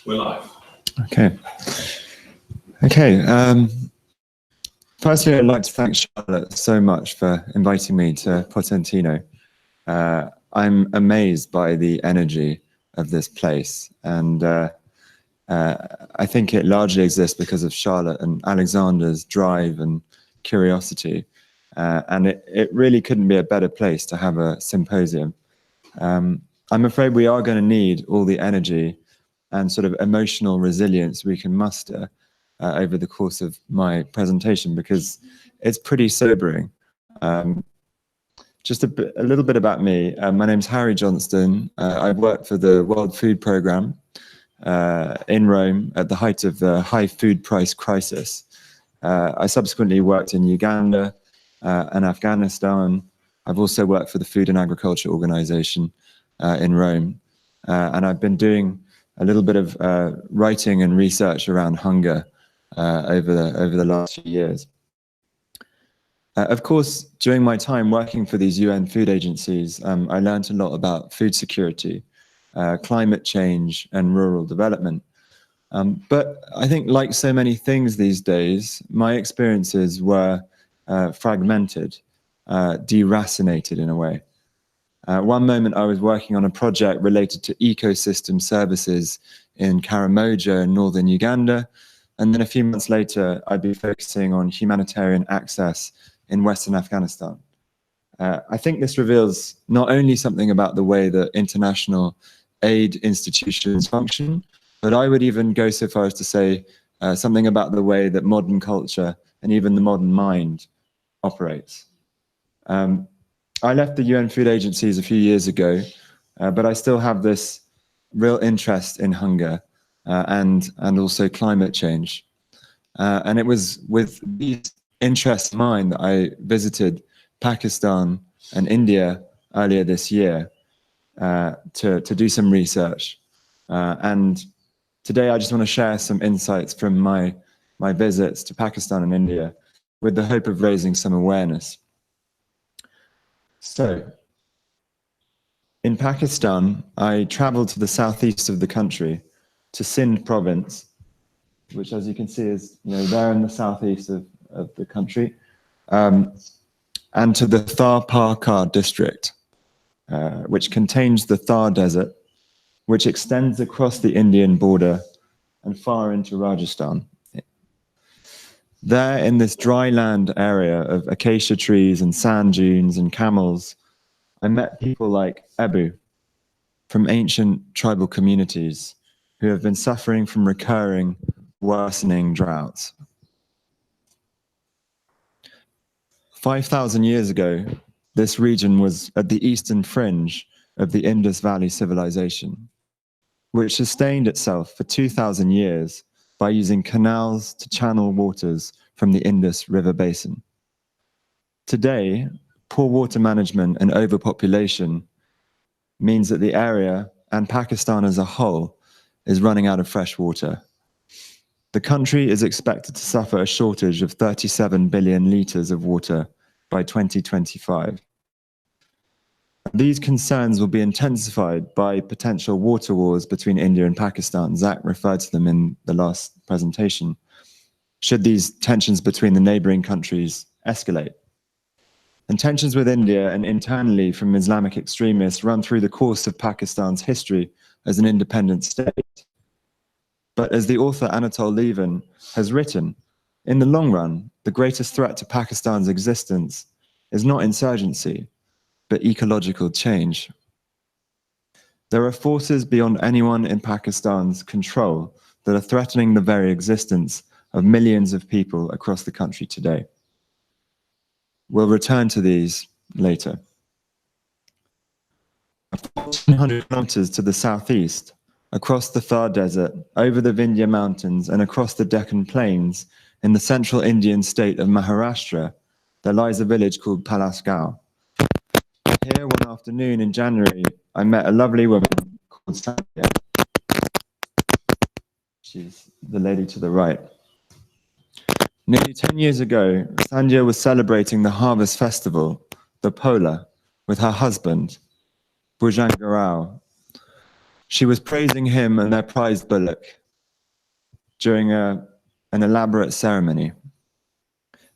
We're live. Okay. Firstly, I'd like to thank Charlotte so much for inviting me to Potentino. I'm amazed by the energy of this place, and I think it largely exists because of Charlotte and Alexander's drive and curiosity, and it really couldn't be a better place to have a symposium. I'm afraid we are going to need all the energy and sort of emotional resilience we can muster over the course of my presentation, because it's pretty sobering. Just a little bit about me. My name's Harry Johnstone. I worked for the World Food Programme in Rome at the height of the high food price crisis. I subsequently worked in Uganda and Afghanistan. I've also worked for the Food and Agriculture Organization in Rome. And I've been doing a little bit of writing and research around hunger over the last few years. Of course, during my time working for these UN food agencies, I learned a lot about food security, climate change, and rural development. But I think, like so many things these days, my experiences were fragmented, deracinated in a way. One moment I was working on a project related to ecosystem services in Karamoja in northern Uganda, and then a few months later I'd be focusing on humanitarian access in Western Afghanistan. I think this reveals not only something about the way that international aid institutions function, but I would even go so far as to say something about the way that modern culture and even the modern mind operates. I left the UN food agencies a few years ago, but I still have this real interest in hunger and also climate change. And it was with these interests in mind that I visited Pakistan and India earlier this year to do some research. And today I just want to share some insights from my visits to Pakistan and India with the hope of raising some awareness. So, in Pakistan, I traveled to the southeast of the country, to Sindh province, which, as you can see, is there in the southeast of the country, and to the Thar Parkar district, which contains the Thar Desert, which extends across the Indian border and far into Rajasthan. There, in this dry land area of acacia trees and sand dunes and camels, I met people like Ebu from ancient tribal communities who have been suffering from recurring, worsening droughts. 5,000 years ago, this region was at the eastern fringe of the Indus Valley civilization, which sustained itself for 2,000 years by using canals to channel waters from the Indus River basin. Today, poor water management and overpopulation means that the area, and Pakistan as a whole, is running out of fresh water. The country is expected to suffer a shortage of 37 billion litres of water by 2025. These concerns will be intensified by potential water wars between India and Pakistan. Zach referred to them in the last presentation, should these tensions between the neighboring countries escalate. And tensions with India and internally from Islamic extremists run through the course of Pakistan's history as an independent state. But as the author Anatol Lieven has written, in the long run, the greatest threat to Pakistan's existence is not insurgency, but ecological change. There are forces beyond anyone in Pakistan's control that are threatening the very existence of millions of people across the country today. We'll return to these later. 1,400 kilometers to the southeast, across the Thar Desert, over the Vindhya Mountains, and across the Deccan Plains, in the central Indian state of Maharashtra, there lies a village called Palasgaon. Here, one afternoon in January, I met a lovely woman called Sandhya. She's the lady to the right. Nearly 10 years ago, Sandhya was celebrating the harvest festival, the Pola, with her husband, Bhujangarao. She was praising him and their prize bullock during an elaborate ceremony.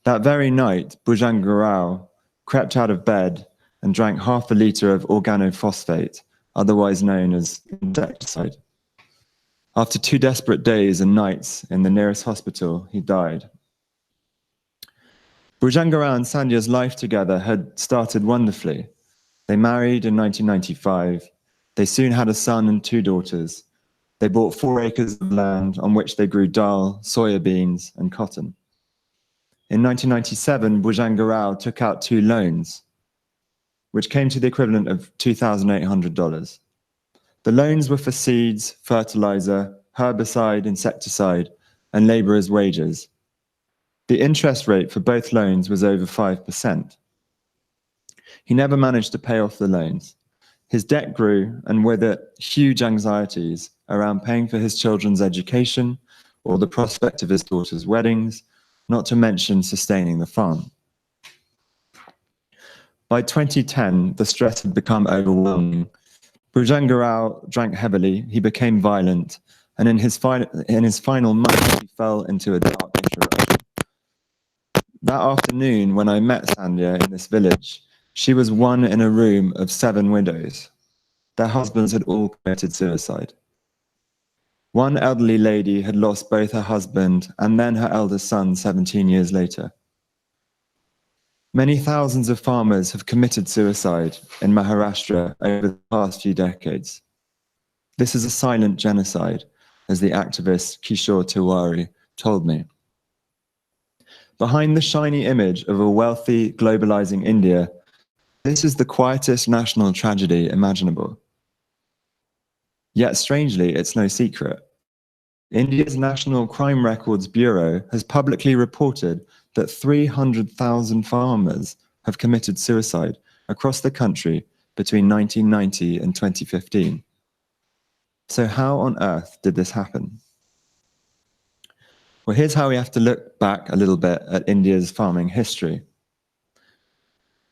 That very night, Bhujangarao crept out of bed and drank half a litre of organophosphate, otherwise known as insecticide. After 2 desperate days and nights in the nearest hospital, he died. Bhujangarao and Sandhya's life together had started wonderfully. They married in 1995. They soon had a son and 2 daughters. They bought 4 acres of land on which they grew dal, soya beans, and cotton. In 1997, Bhujangarao took out 2 loans, which came to the equivalent of $2,800. The loans were for seeds, fertilizer, herbicide, insecticide, and laborers' wages. The interest rate for both loans was over 5%. He never managed to pay off the loans. His debt grew, and with it, huge anxieties around paying for his children's education or the prospect of his daughter's weddings, not to mention sustaining the farm. By 2010, the stress had become overwhelming. Bhujangarao drank heavily, he became violent, and in his final months, he fell into a dark introversion. That afternoon, when I met Sandhya in this village, she was one in a room of 7 widows. Their husbands had all committed suicide. One elderly lady had lost both her husband and then her eldest son 17 years later. Many thousands of farmers have committed suicide in Maharashtra over the past few decades. This is a silent genocide, as the activist Kishore Tiwari told me. Behind the shiny image of a wealthy, globalizing India, this is the quietest national tragedy imaginable. Yet strangely, it's no secret. India's National Crime Records Bureau has publicly reported that 300,000 farmers have committed suicide across the country between 1990 and 2015. So how on earth did this happen? Well, here's how we have to look back a little bit at India's farming history.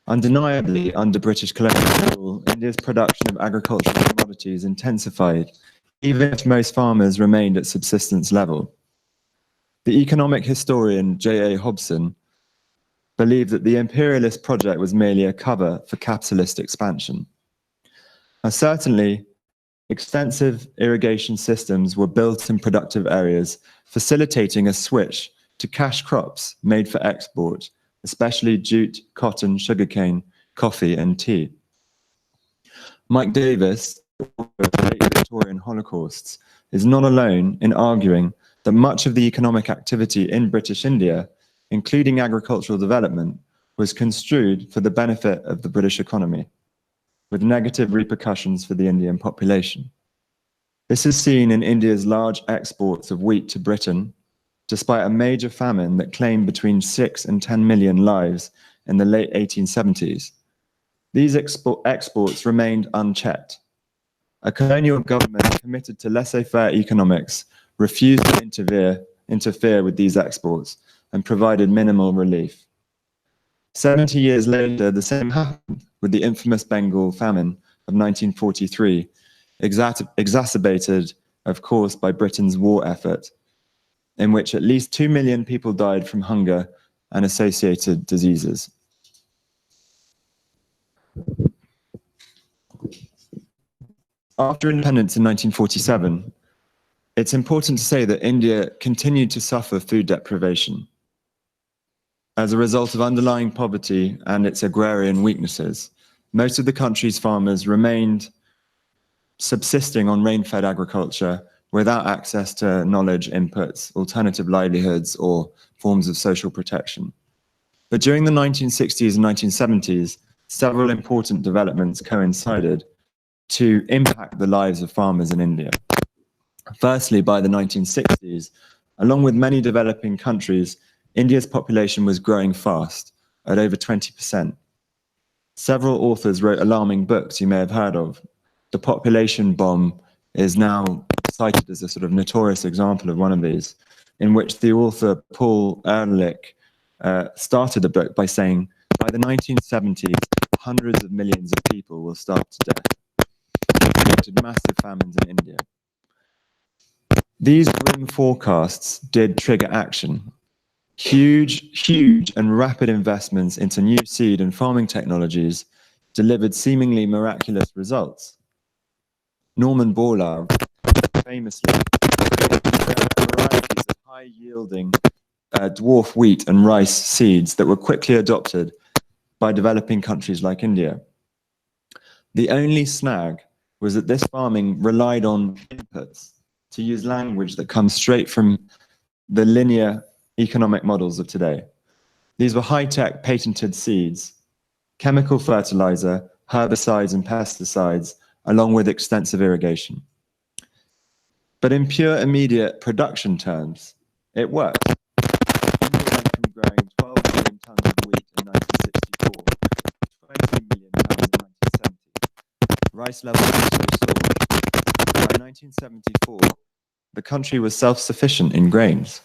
Undeniably, under British colonial rule, India's production of agricultural commodities intensified, even if most farmers remained at subsistence level. The economic historian J.A. Hobson believed that the imperialist project was merely a cover for capitalist expansion. Now, certainly, extensive irrigation systems were built in productive areas, facilitating a switch to cash crops made for export, especially jute, cotton, sugarcane, coffee, and tea. Mike Davis, author of the late Victorian Holocausts, is not alone in arguing that much of the economic activity in British India, including agricultural development, was construed for the benefit of the British economy, with negative repercussions for the Indian population. This is seen in India's large exports of wheat to Britain, despite a major famine that claimed between 6 and 10 million lives in the late 1870s. These exports remained unchecked. A colonial government committed to laissez-faire economics refused to interfere with these exports and provided minimal relief. 70 years later, the same happened with the infamous Bengal famine of 1943, exacerbated, of course, by Britain's war effort, in which at least 2 million people died from hunger and associated diseases. After independence in 1947, it's important to say that India continued to suffer food deprivation as a result of underlying poverty and its agrarian weaknesses. Most of the country's farmers remained subsisting on rain-fed agriculture without access to knowledge inputs, alternative livelihoods, or forms of social protection. But during the 1960s and 1970s, several important developments coincided to impact the lives of farmers in India. Firstly, by the 1960s, along with many developing countries, India's population was growing fast, at over 20%. Several authors wrote alarming books you may have heard of. The population bomb is now cited as a sort of notorious example of one of these, in which the author Paul Ehrlich started a book by saying, by the 1970s, hundreds of millions of people will starve to death. predicted massive famines in India. These grim forecasts did trigger action. Huge and rapid investments into new seed and farming technologies delivered seemingly miraculous results. Norman Borlaug famously created varieties of high-yielding dwarf wheat and rice seeds that were quickly adopted by developing countries like India. The only snag was that this farming relied on inputs, to use language that comes straight from the linear economic models of today. These were high-tech patented seeds, chemical fertilizer, herbicides and pesticides, along with extensive irrigation. But in pure immediate production terms, it worked. India went from growing 12 million tons of wheat in 1964 to 20 million tons in 1970. Rice levels also soared. By 1974, the country was self-sufficient in grains.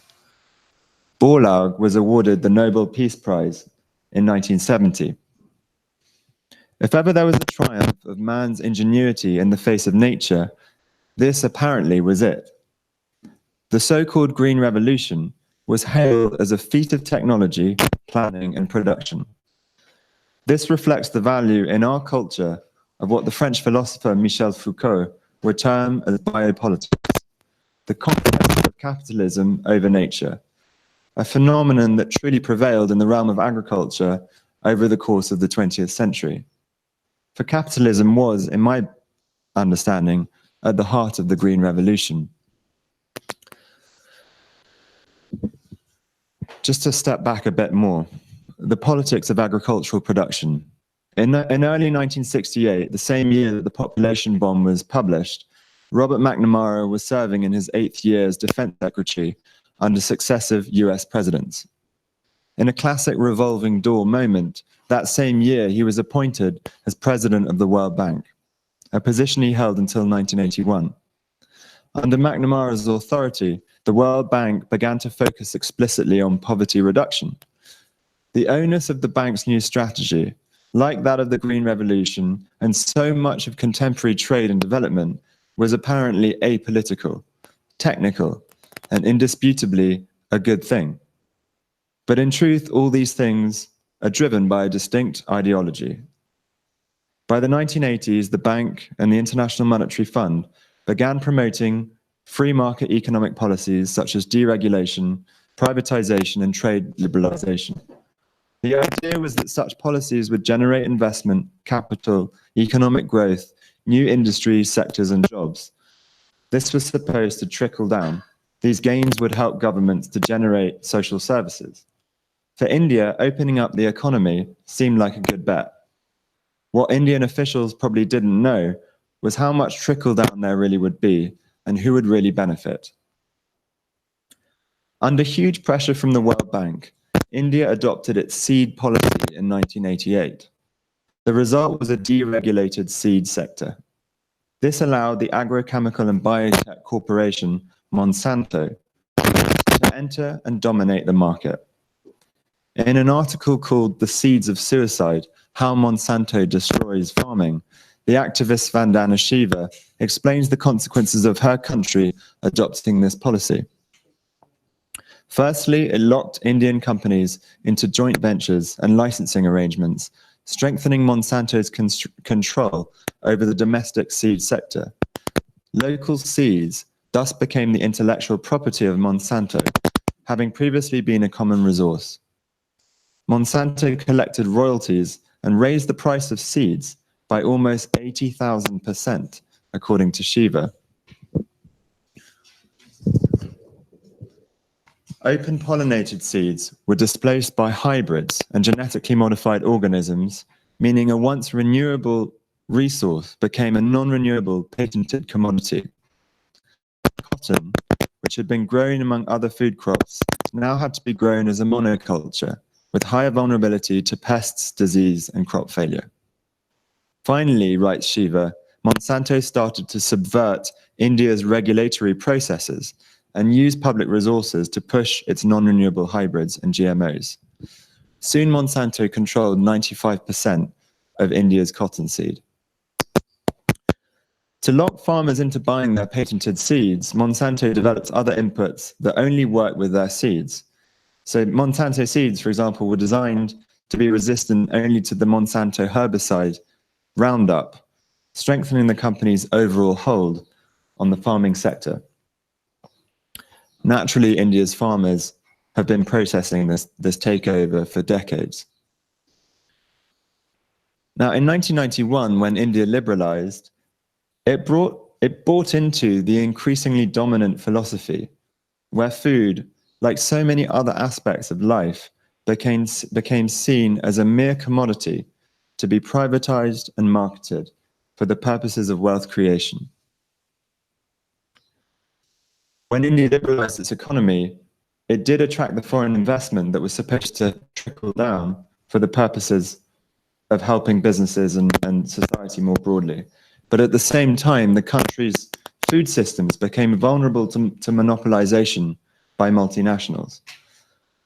Borlaug was awarded the Nobel Peace Prize in 1970. If ever there was a triumph of man's ingenuity in the face of nature, this apparently was it. The so-called Green Revolution was hailed as a feat of technology, planning, and production. This reflects the value in our culture of what the French philosopher Michel Foucault would term as biopolitics, the conquest of capitalism over nature, a phenomenon that truly prevailed in the realm of agriculture over the course of the 20th century. For capitalism was, in my understanding, at the heart of the Green Revolution. Just to step back a bit more, the politics of agricultural production. In early 1968, the same year that the population bomb was published, Robert McNamara was serving in his 8th year as defense secretary under successive US presidents. In a classic revolving door moment, that same year he was appointed as president of the World Bank, a position he held until 1981. Under McNamara's authority, the World Bank began to focus explicitly on poverty reduction. The onus of the bank's new strategy, like that of the Green Revolution and so much of contemporary trade and development, was apparently apolitical, technical, and indisputably a good thing. But in truth, all these things are driven by a distinct ideology. By the 1980s, the bank and the International Monetary Fund began promoting free market economic policies such as deregulation, privatization, and trade liberalization. The idea was that such policies would generate investment, capital, economic growth, new industries, sectors, and jobs. This was supposed to trickle down. These gains would help governments to generate social services. For India, opening up the economy seemed like a good bet. What Indian officials probably didn't know was how much trickle down there really would be and who would really benefit. Under huge pressure from the World Bank, India adopted its seed policy in 1988. The result was a deregulated seed sector. This allowed the agrochemical and biotech corporation Monsanto to enter and dominate the market. In an article called "The Seeds of Suicide: How Monsanto Destroys Farming," the activist Vandana Shiva explains the consequences of her country adopting this policy. Firstly, it locked Indian companies into joint ventures and licensing arrangements, strengthening Monsanto's control over the domestic seed sector. Local seeds thus became the intellectual property of Monsanto, having previously been a common resource. Monsanto collected royalties and raised the price of seeds by almost 80,000%, according to Shiva. Open-pollinated seeds were displaced by hybrids and genetically modified organisms, meaning a once renewable resource became a non-renewable patented commodity. Cotton, which had been grown among other food crops, now had to be grown as a monoculture, with higher vulnerability to pests, disease, and crop failure. Finally, writes Shiva, Monsanto started to subvert India's regulatory processes and use public resources to push its non-renewable hybrids and GMOs. Soon, Monsanto controlled 95% of India's cottonseed. To lock farmers into buying their patented seeds, Monsanto develops other inputs that only work with their seeds. So Monsanto seeds, for example, were designed to be resistant only to the Monsanto herbicide Roundup, strengthening the company's overall hold on the farming sector. Naturally, India's farmers have been protesting this takeover for decades. Now, in 1991, when India liberalized, it bought into the increasingly dominant philosophy where food, like so many other aspects of life, became seen as a mere commodity to be privatized and marketed for the purposes of wealth creation. When India liberalized its economy, it did attract the foreign investment that was supposed to trickle down for the purposes of helping businesses and society more broadly. But at the same time, the country's food systems became vulnerable to monopolization by multinationals.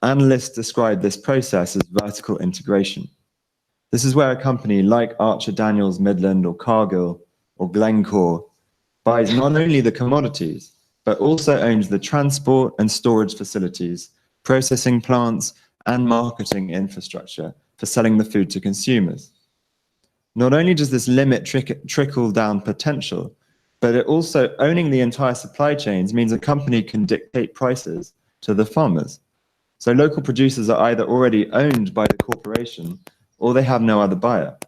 Analysts describe this process as vertical integration. This is where a company like Archer Daniels Midland or Cargill or Glencore buys not only the commodities, but also owns the transport and storage facilities, processing plants, and marketing infrastructure for selling the food to consumers. Not only does this limit trickle-down potential, but it also owning the entire supply chains means a company can dictate prices to the farmers. So local producers are either already owned by the corporation or they have no other buyer.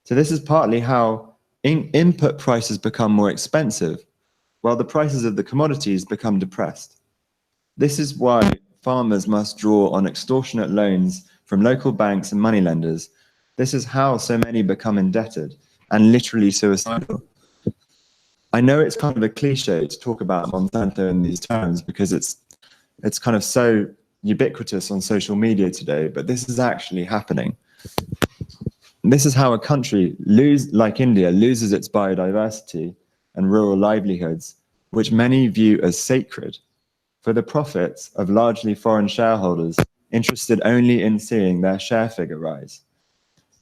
So this is partly how input prices become more expensive, while the prices of the commodities become depressed. This is why farmers must draw on extortionate loans from local banks and moneylenders. This is how so many become indebted and literally suicidal. I know it's kind of a cliche to talk about Monsanto in these terms because it's kind of so ubiquitous on social media today, but this is actually happening. This is how a country like India loses its biodiversity and rural livelihoods, which many view as sacred, for the profits of largely foreign shareholders interested only in seeing their share figure rise.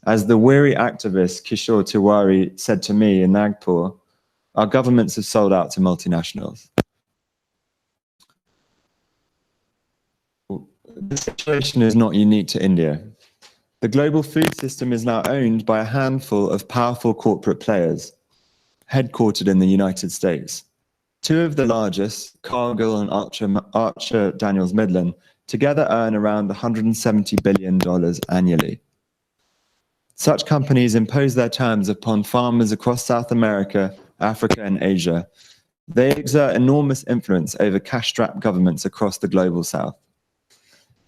As the weary activist Kishore Tiwari said to me in Nagpur, our governments have sold out to multinationals. The situation is not unique to India. The global food system is now owned by a handful of powerful corporate players, headquartered in the United States. Two of the largest, Cargill and Archer Daniels Midland, together earn around $170 billion annually. Such companies impose their terms upon farmers across South America, Africa, and Asia. They exert enormous influence over cash-strapped governments across the global South.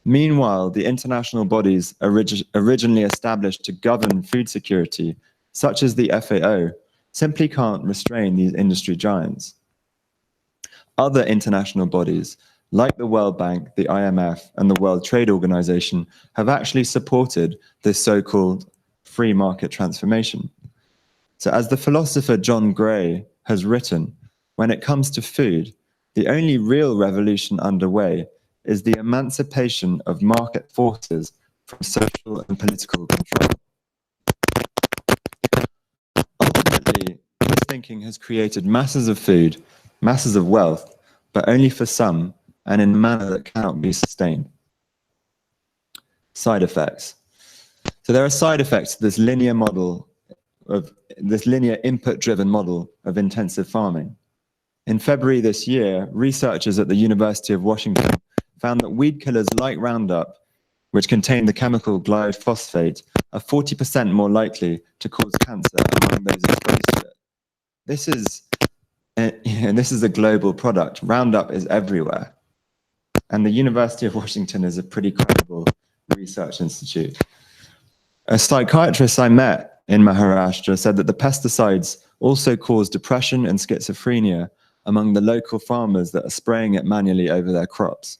Meanwhile, the international bodies originally established to govern food security, such as the FAO, simply can't restrain these industry giants. Other international bodies, like the World Bank, the IMF, and the World Trade Organization, have actually supported this so-called free market transformation. So as the philosopher John Gray has written, when it comes to food, the only real revolution underway is the emancipation of market forces from social and political control. Ultimately, this thinking has created masses of food, masses of wealth, but only for some and in a manner that cannot be sustained. Side effects. So there are side effects to this linear input-driven model of intensive farming. In February this year, researchers at the University of Washington found that weed killers like Roundup, which contain the chemical glyphosate, are 40% more likely to cause cancer among those exposed to it. This is a global product. Roundup is everywhere. And the University of Washington is a pretty credible research institute. A psychiatrist I met in Maharashtra said that the pesticides also cause depression and schizophrenia among the local farmers that are spraying it manually over their crops.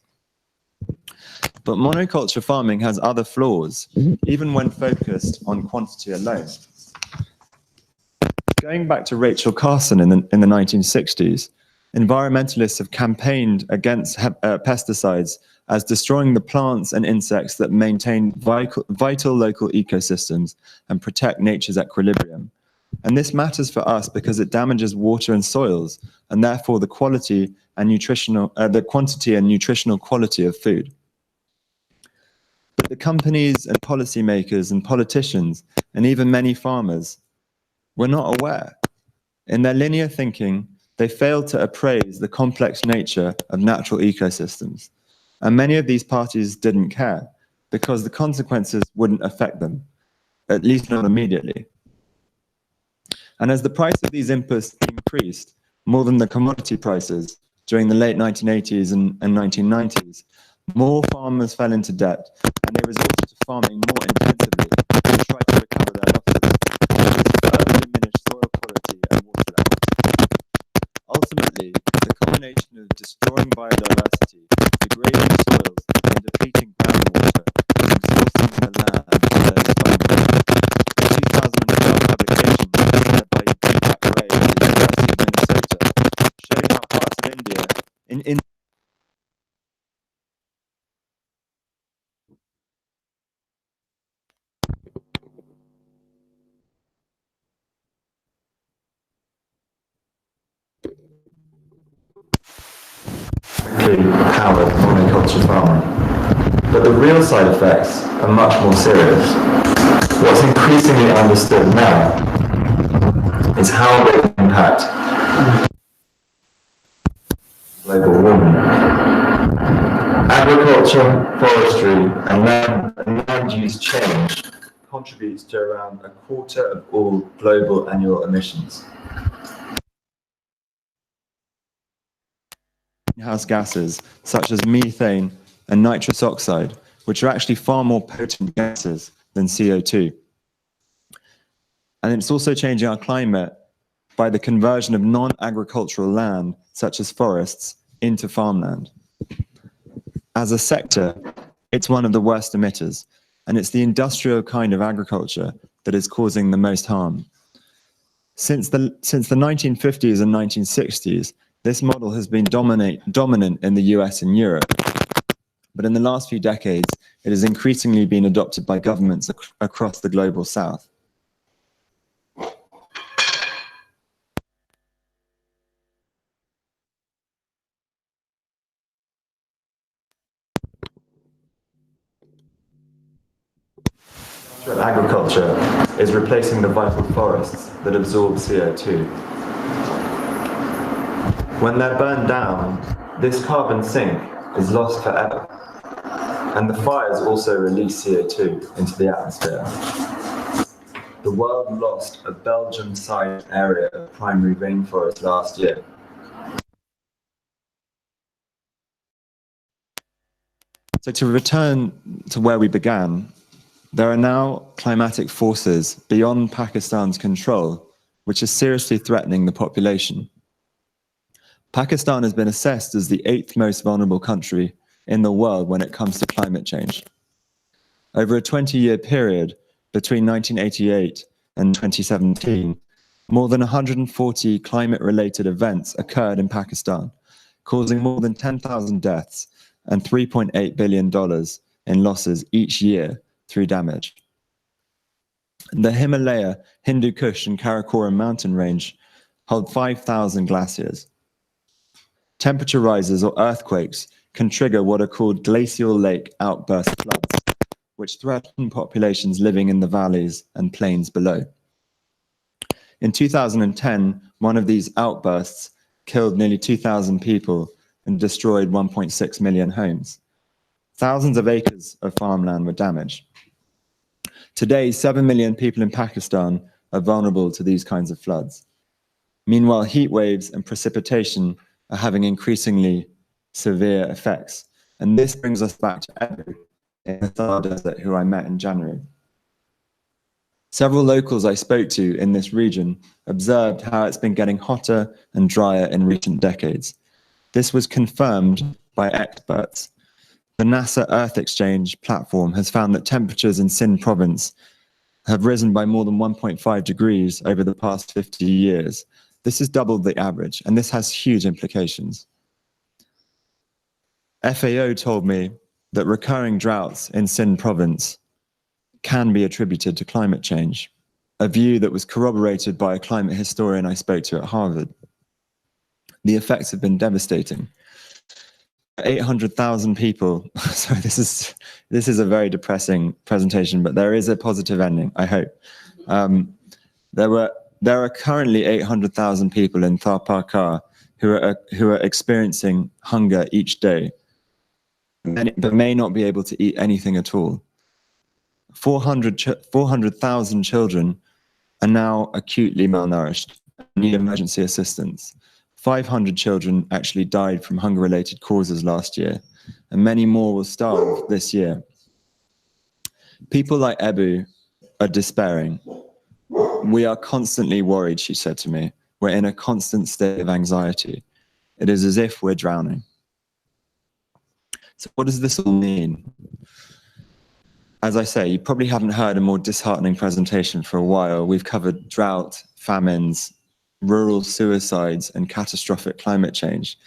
But monoculture farming has other flaws, even when focused on quantity alone. Going back to Rachel Carson in the 1960s, environmentalists have campaigned against pesticides as destroying the plants and insects that maintain vital local ecosystems and protect nature's equilibrium. And this matters for us because it damages water and soils, and therefore the quantity and nutritional quality of food. But the companies and policymakers and politicians, and even many farmers, were not aware. In their linear thinking, they failed to appraise the complex nature of natural ecosystems. And many of these parties didn't care because the consequences wouldn't affect them, at least not immediately. And as the price of these inputs increased more than the commodity prices during the late 1980s and 1990s, more farmers fell into debt, and they resorted to farming more intensively to try to recover their losses. This further diminished soil quality and water levels. Ultimately, the combination of destroying biodiversity, degrading soils, and depleting groundwater was exhausting the land for those farmers. The 2012 publication, led by Deepak Ray at the University of Minnesota, showed how parts of India powered monoculture farming. But the real side effects are much more serious. What's increasingly understood now is how they impact global warming. Agriculture, forestry, and land use change contributes to around a quarter of all global annual emissions. Greenhouse gases such as methane and nitrous oxide, which are actually far more potent gases than CO2. And it's also changing our climate by the conversion of non-agricultural land, such as forests, into farmland. As a sector, it's one of the worst emitters, and it's the industrial kind of agriculture that is causing the most harm. Since the 1950s and 1960s, this model has been dominant in the US and Europe, but in the last few decades, it has increasingly been adopted by governments across the global south. Agriculture is replacing the vital forests that absorb CO2. When they're burned down, this carbon sink is lost forever. And the fires also release CO2 into the atmosphere. The world lost a Belgium-sized area of primary rainforest last year. So to return to where we began, there are now climatic forces beyond Pakistan's control, which are seriously threatening the population. Pakistan has been assessed as the 8th most vulnerable country in the world when it comes to climate change. Over a 20-year period between 1988 and 2017, more than 140 climate-related events occurred in Pakistan, causing more than 10,000 deaths and $3.8 billion in losses each year through damage. The Himalaya, Hindu Kush, and Karakoram mountain range hold 5,000 glaciers. Temperature rises or earthquakes can trigger what are called glacial lake outburst floods, which threaten populations living in the valleys and plains below. In 2010, one of these outbursts killed nearly 2,000 people and destroyed 1.6 million homes. Thousands of acres of farmland were damaged. Today, 7 million people in Pakistan are vulnerable to these kinds of floods. Meanwhile, heat waves and precipitation are having increasingly severe effects. And this brings us back to Ebu in the Thar Desert, who I met in January. Several locals I spoke to in this region observed how it's been getting hotter and drier in recent decades. This was confirmed by experts. The NASA Earth Exchange platform has found that temperatures in Sindh province have risen by more than 1.5 degrees over the past 50 years. This has doubled the average, and this has huge implications. FAO told me that recurring droughts in Sindh province can be attributed to climate change, a view that was corroborated by a climate historian I spoke to at Harvard. The effects have been devastating. 800,000 people. So this is a very depressing presentation, but there is a positive ending, I hope. There are currently 800,000 people in Tharparkar who are experiencing hunger each day, but may not be able to eat anything at all. 400,000 children are now acutely malnourished and need emergency assistance. 500 children actually died from hunger-related causes last year, and many more will starve this year. People like Ebu are despairing. We are constantly worried, she said to me. We're in a constant state of anxiety. It is as if we're drowning. So what does this all mean? As I say, you probably haven't heard a more disheartening presentation for a while. We've covered drought, famines, rural suicides, and catastrophic climate change.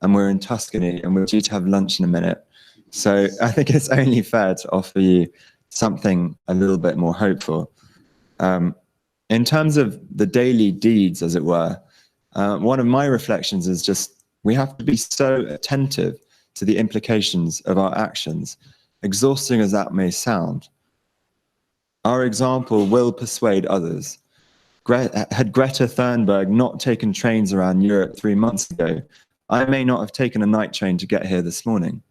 And we're in Tuscany, and we're due to have lunch in a minute. So I think it's only fair to offer you something a little bit more hopeful. In terms of the daily deeds, as it were, one of my reflections is just we have to be so attentive to the implications of our actions, exhausting as that may sound. Our example will persuade others. Had Greta Thunberg not taken trains around Europe 3 months ago, I may not have taken a night train to get here this morning.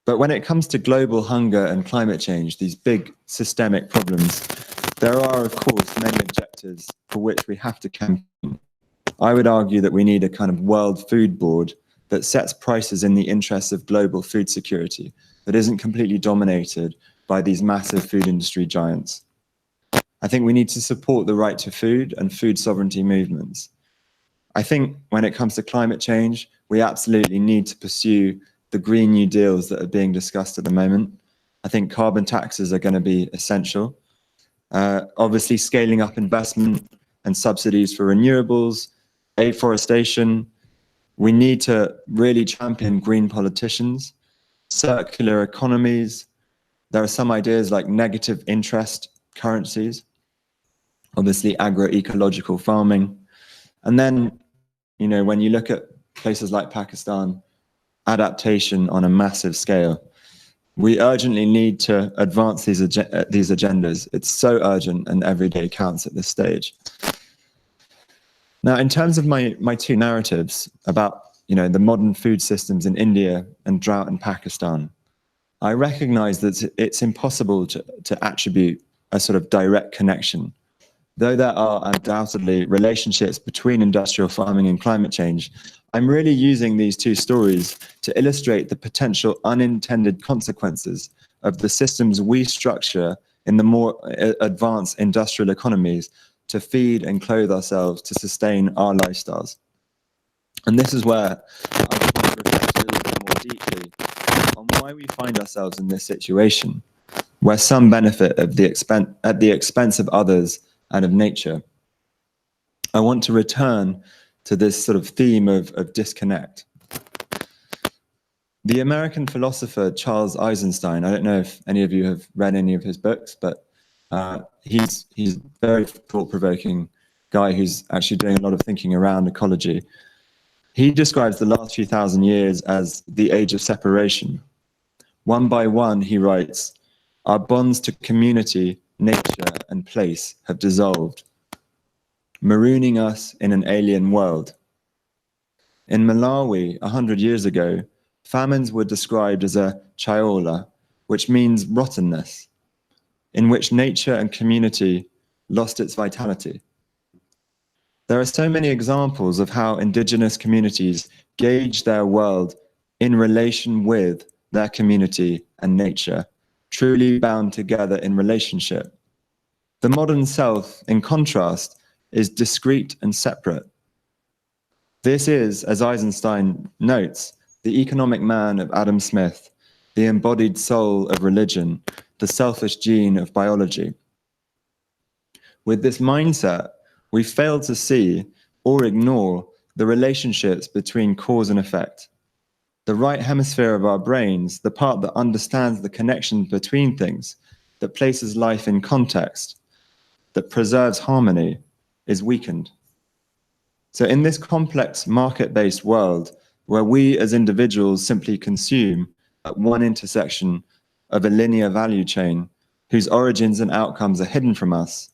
But when it comes to global hunger and climate change, these big systemic problems, there are, of course, many objectives for which we have to campaign. I would argue that we need a kind of world food board that sets prices in the interests of global food security, that isn't completely dominated by these massive food industry giants. I think we need to support the right to food and food sovereignty movements. I think when it comes to climate change, we absolutely need to pursue the Green New Deals that are being discussed at the moment. I think carbon taxes are going to be essential. Obviously, scaling up investment and subsidies for renewables, afforestation. We need to really champion green politicians, circular economies. There are some ideas like negative interest currencies, obviously agroecological farming. And then, you know, when you look at places like Pakistan, adaptation on a massive scale. We urgently need to advance these agendas. It's so urgent, and every day counts at this stage. Now, in terms of my two narratives about, you know, the modern food systems in India and drought in Pakistan, I recognize that it's impossible to attribute a sort of direct connection. Though there are undoubtedly relationships between industrial farming and climate change, I'm really using these two stories to illustrate the potential unintended consequences of the systems we structure in the more advanced industrial economies to feed and clothe ourselves to sustain our lifestyles. And this is where I want to reflect a little bit more deeply on why we find ourselves in this situation, where some benefit at the expense of others and of nature. I want to return to this sort of theme of disconnect. The American philosopher Charles Eisenstein, I don't know if any of you have read any of his books, but he's a very thought-provoking guy who's actually doing a lot of thinking around ecology. He describes the last few thousand years as the age of separation. One by one, he writes, our bonds to community, nature, and place have dissolved, marooning us in an alien world. In Malawi, 100 years ago, famines were described as a chayola, which means rottenness, in which nature and community lost its vitality. There are so many examples of how indigenous communities gauge their world in relation with their community and nature, truly bound together in relationship. The modern self, in contrast, is discrete and separate. This is, as Eisenstein notes, the economic man of Adam Smith, the embodied soul of religion, the selfish gene of biology. With this mindset, we fail to see or ignore the relationships between cause and effect. The right hemisphere of our brains, the part that understands the connection between things, that places life in context, that preserves harmony is weakened. So in this complex market-based world, where we as individuals simply consume at one intersection of a linear value chain whose origins and outcomes are hidden from us,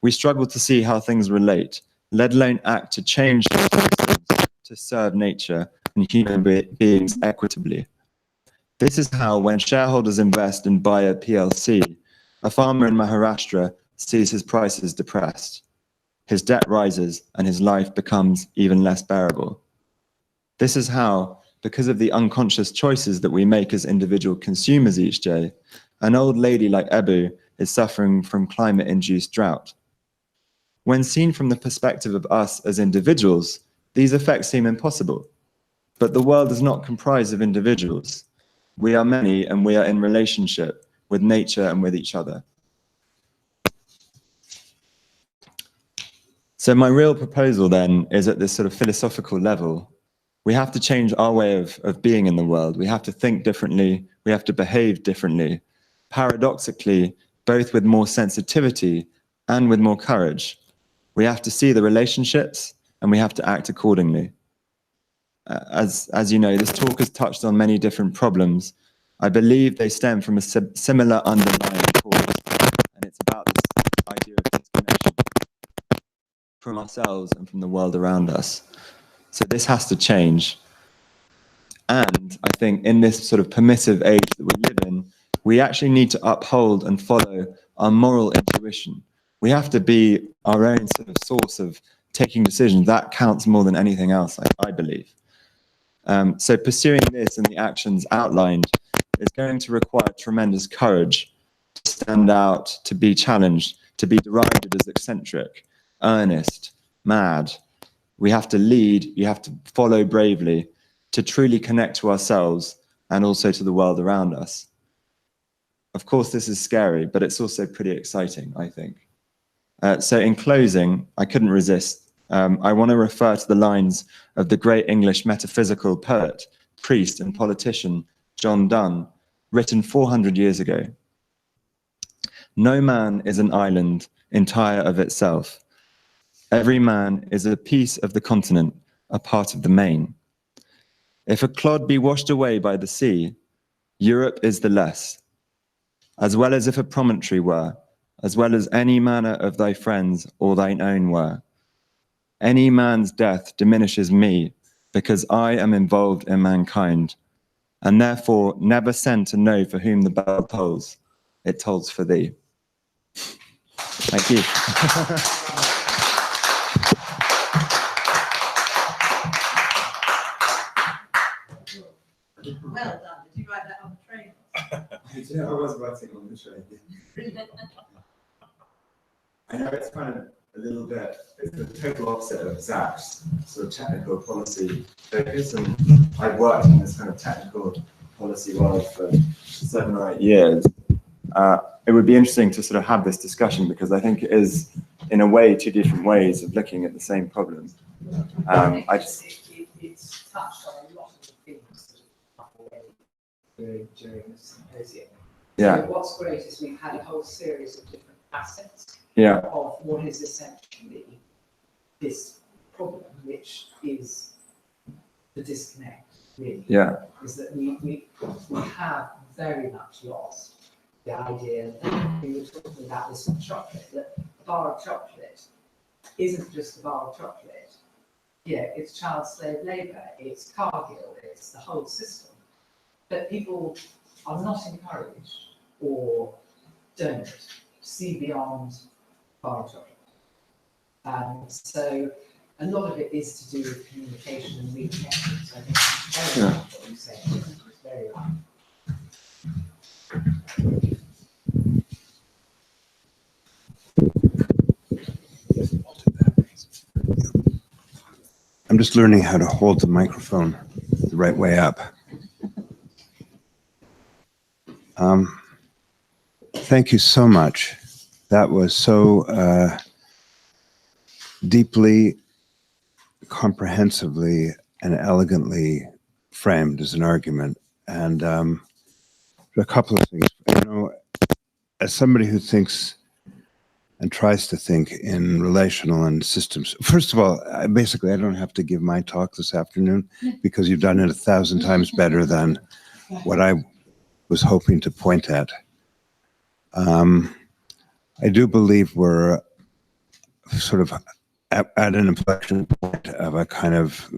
we struggle to see how things relate, let alone act to change systems to serve nature and human beings equitably. This is how, when shareholders invest in Bayer PLC, a farmer in Maharashtra sees his prices depressed. His debt rises and his life becomes even less bearable. This is how, because of the unconscious choices that we make as individual consumers each day, an old lady like Ebu is suffering from climate-induced drought. When seen from the perspective of us as individuals, these effects seem impossible. But the world is not comprised of individuals. We are many, and we are in relationship with nature and with each other. So my real proposal then is at this sort of philosophical level. We have to change our way of being in the world. We have to think differently. We have to behave differently. Paradoxically, both with more sensitivity and with more courage. We have to see the relationships and we have to act accordingly. As you know, this talk has touched on many different problems. I believe they stem from a similar underlying cause, and it's about this idea of disconnection from ourselves and from the world around us. So this has to change. And I think in this sort of permissive age that we live in, we actually need to uphold and follow our moral intuition. We have to be our own sort of source of taking decisions. That counts more than anything else, I believe. So pursuing this and the actions outlined is going to require tremendous courage to stand out, to be challenged, to be derided as eccentric, earnest, mad. We have to lead, you have to follow bravely to truly connect to ourselves and also to the world around us. Of course, this is scary, but it's also pretty exciting, I think. So in closing, I couldn't resist. I want to refer to the lines of the great English metaphysical poet, priest, and politician, John Donne, written 400 years ago. No man is an island entire of itself. Every man is a piece of the continent, a part of the main. If a clod be washed away by the sea, Europe is the less, as well as if a promontory were, as well as any manner of thy friends or thine own were. Any man's death diminishes me, because I am involved in mankind, and therefore never send to know for whom the bell tolls. It tolls for thee. Thank you. Well done. Did you write that on the train? Yeah, I was writing on the train. I know it's kind of a little bit, it's the total opposite of Zach's sort of technical policy focus, and I've worked in this kind of technical policy world for 7 or 8 years. It would be interesting to sort of have this discussion, because I think it is, in a way, 2 different ways of looking at the same problem. It's touched on a lot of the things during the symposium. Yeah. So what's great is we've had a whole series of different facets of what is essentially this problem, which is the disconnect, really. Yeah. Is that we have very much lost the idea that we were talking about this with chocolate, that a bar of chocolate isn't just a bar of chocolate. Yeah, it's child slave labour, it's Cargill, it's the whole system. But people are not encouraged or don't see beyond bar of chocolate. So a lot of it is to do with communication and reconnection. So I think it's very right what you say. It's very right. I'm just learning how to hold the microphone the right way up. Thank you so much. That was so deeply, comprehensively, and elegantly framed as an argument. And a couple of things. You know, as somebody who thinks and tries to think in relational and systems. First of all, basically, I don't have to give my talk this afternoon because you've done it 1,000 times better than what I was hoping to point at. I do believe we're sort of at an inflection point of a kind of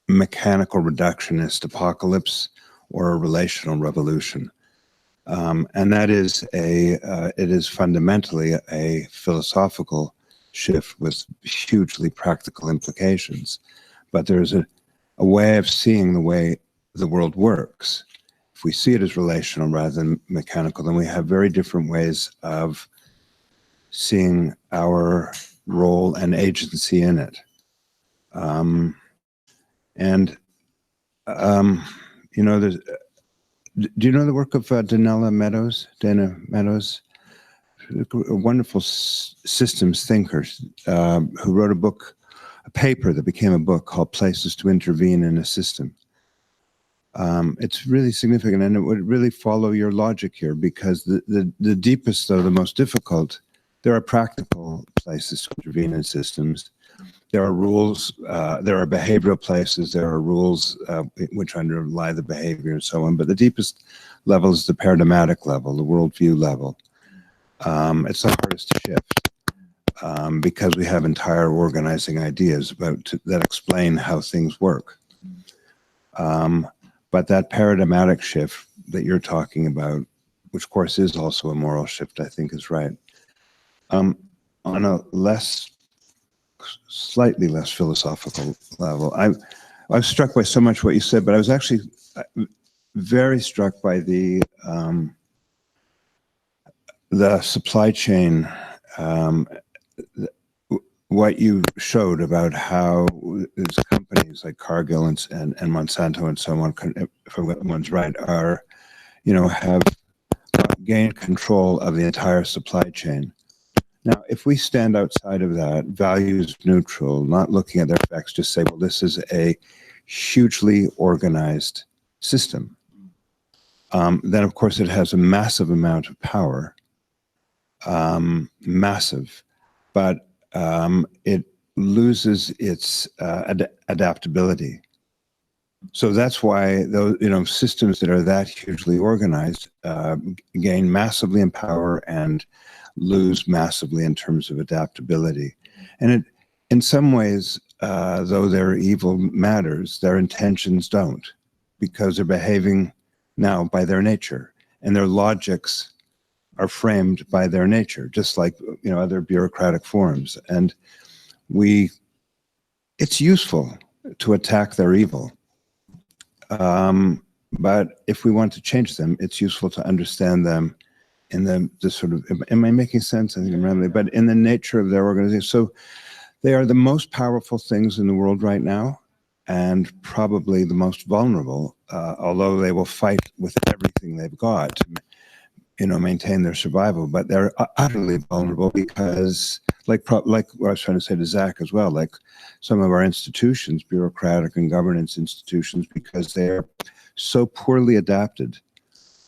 mechanical reductionist apocalypse or a relational revolution. And that is it is fundamentally a philosophical shift with hugely practical implications. But there's a way of seeing the way the world works. If we see it as relational rather than mechanical, then we have very different ways of seeing our role and agency in it. You know, there's, do you know the work of Dana Meadows? A wonderful systems thinker who wrote a paper that became a book called Places to Intervene in a System. It's really significant, and it would really follow your logic here, because the deepest, though the most difficult, there are practical places to intervene in systems. There are rules, there are behavioral places, there are rules which underlie the behavior and so on. But the deepest level is the paradigmatic level, the worldview level. It's the hardest to shift because we have entire organizing ideas that explain how things work. But that paradigmatic shift that you're talking about, which of course is also a moral shift, I think is right. On a slightly less philosophical level, I was struck by so much what you said, but I was actually very struck by the supply chain, what you showed about how these companies like Cargill and Monsanto and so on, if everyone's right, are, have gained control of the entire supply chain. Now, if we stand outside of that, values neutral, not looking at their effects, just say, well, this is a hugely organized system, then of course it has a massive amount of power, massive, but it loses its adaptability. So that's why those systems that are that hugely organized gain massively in power and lose massively in terms of adaptability. And in some ways, though their evil matters, their intentions don't, because they're behaving now by their nature, and their logics are framed by their nature, just like other bureaucratic forms. And it's useful to attack their evil. But if we want to change them, it's useful to understand them in the sort of, am I making sense? I think I'm rambling, but in the nature of their organization. So they are the most powerful things in the world right now, and probably the most vulnerable, although they will fight with everything they've got to maintain their survival. But they're utterly vulnerable because, like what I was trying to say to Zach as well, like some of our institutions, bureaucratic and governance institutions, because they're so poorly adapted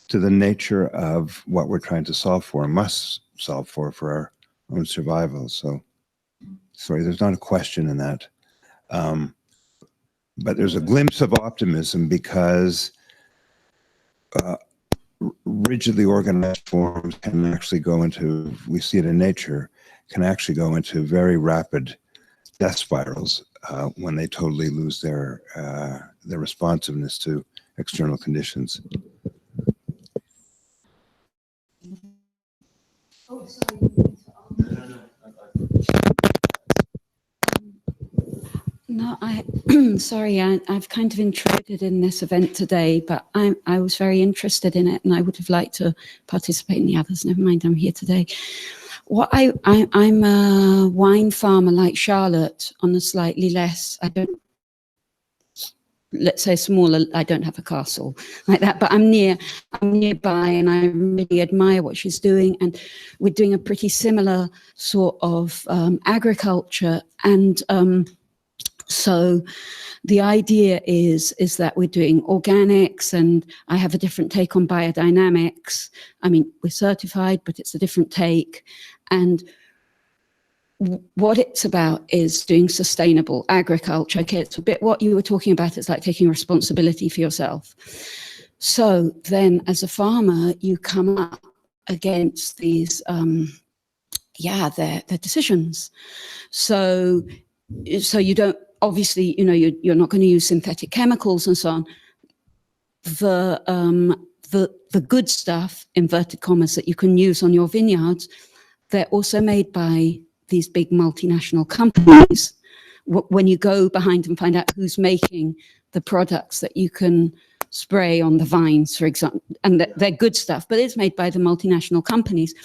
to the nature of what we're trying to solve for and must solve for our own survival. So, sorry, there's not a question in that. But there's a glimpse of optimism because rigidly organized forms can actually go into, we see it in nature, can actually go into very rapid death spirals when they totally lose their responsiveness to external conditions. Oh, sorry. No, sorry, I've kind of intruded in this event today, but I was very interested in it, and I would have liked to participate in the others. Never mind, I'm here today. I'm a wine farmer like Charlotte on a slightly less, let's say smaller, I don't have a castle like that, but I'm nearby, and I really admire what she's doing. And we're doing a pretty similar sort of agriculture. And So the idea is that we're doing organics, and I have a different take on biodynamics. I mean, we're certified, but it's a different take. And what it's about is doing sustainable agriculture. Okay, it's a bit what you were talking about. It's like taking responsibility for yourself. So then as a farmer, you come up against these, their decisions. So you don't, obviously, you know, you're not going to use synthetic chemicals and so on. The good stuff, inverted commas, that you can use on your vineyards, they're also made by these big multinational companies. When you go behind and find out who's making the products that you can spray on the vines, for example, and they're good stuff, but it's made by the multinational companies.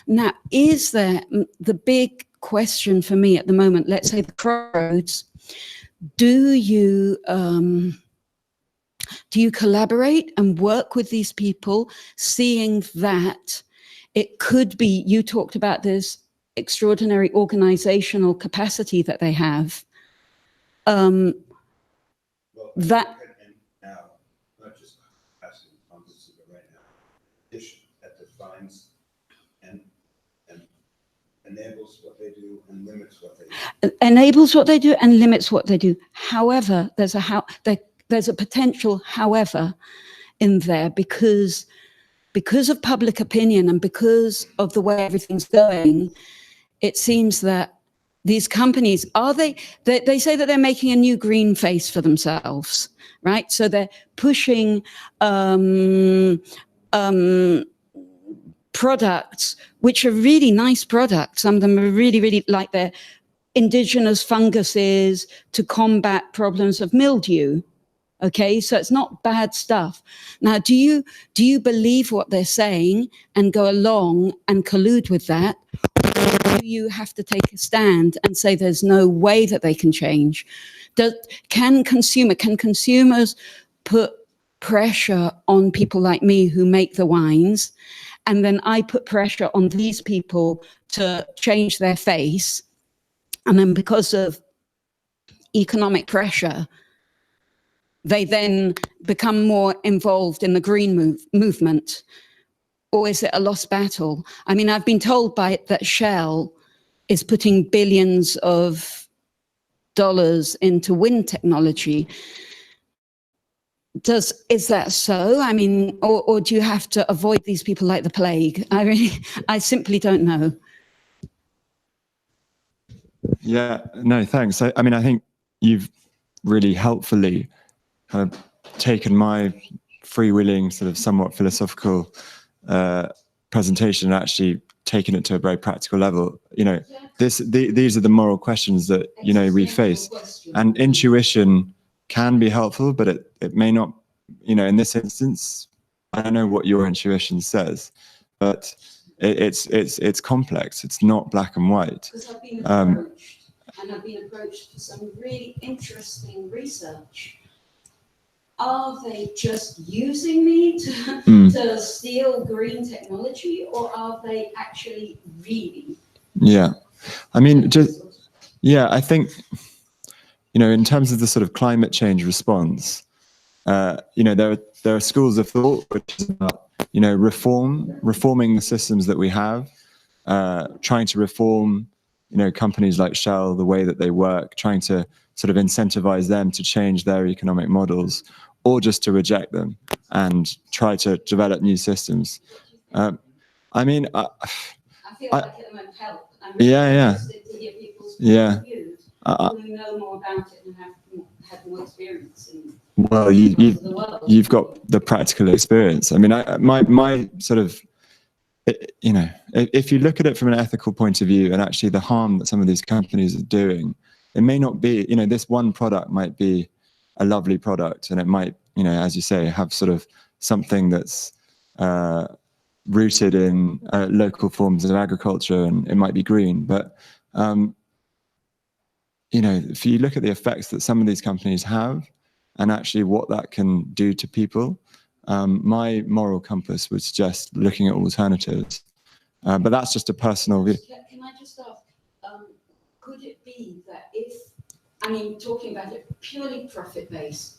Now, is there the big question for me at the moment, let's say the crossroads, do you collaborate and work with these people, seeing that it could be, you talked about this extraordinary organizational capacity that they have, Well, that now, not just capacity, but right now, dish that defines and enables what they do and limits what they do. enables what they do and limits what they do. However, there's a potential however in there, because of public opinion and because of the way everything's going, it seems that these companies, they say that they're making a new green face for themselves, right? So they're pushing products, which are really nice products. Some of them are really, really, like, they're indigenous funguses to combat problems of mildew. Okay, so it's not bad stuff. Now, do you believe what they're saying and go along and collude with that? Or do you have to take a stand and say there's no way that they can change? Can consumers put pressure on people like me who make the wines, and then I put pressure on these people to change their face, and then because of economic pressure, they then become more involved in the green movement? Or is it a lost battle? I mean, I've been told that Shell is putting billions of dollars into wind technology. Is that so? I mean, or do you have to avoid these people like the plague? I simply don't know. Yeah, no, thanks. I mean, I think you've really helpfully kind of taken my freewheeling, sort of somewhat philosophical presentation and actually taken it to a very practical level. You know, these are the moral questions that, you know, we face, and intuition can be helpful, but it may not. You know, in this instance, I don't know what your intuition says, but it's complex. It's not black and white. Because I've been approached, and I've been approached for some really interesting research. Are they just using me to steal green technology, or are they actually really? Yeah, I mean, I think, you know, in terms of the sort of climate change response, you know, there are schools of thought which is about, you know, reforming the systems that we have, trying to reform, you know, companies like Shell, the way that they work, trying to sort of incentivize them to change their economic models, or just to reject them and try to develop new systems. I mean, I feel like it might help. I'm really interested to hear people's views, who know more about it and have more experience in. Well, you've got the practical experience. I mean, my sort of, you know, if you look at it from an ethical point of view, and actually the harm that some of these companies are doing, it may not be, you know, this one product might be a lovely product, and it might, you know, as you say, have sort of something that's rooted in local forms of agriculture, and it might be green. But you know, if you look at the effects that some of these companies have, and actually what that can do to people, my moral compass would suggest looking at alternatives. But that's just a personal view. Can I just ask, could it be that if I mean, talking about it purely profit-based,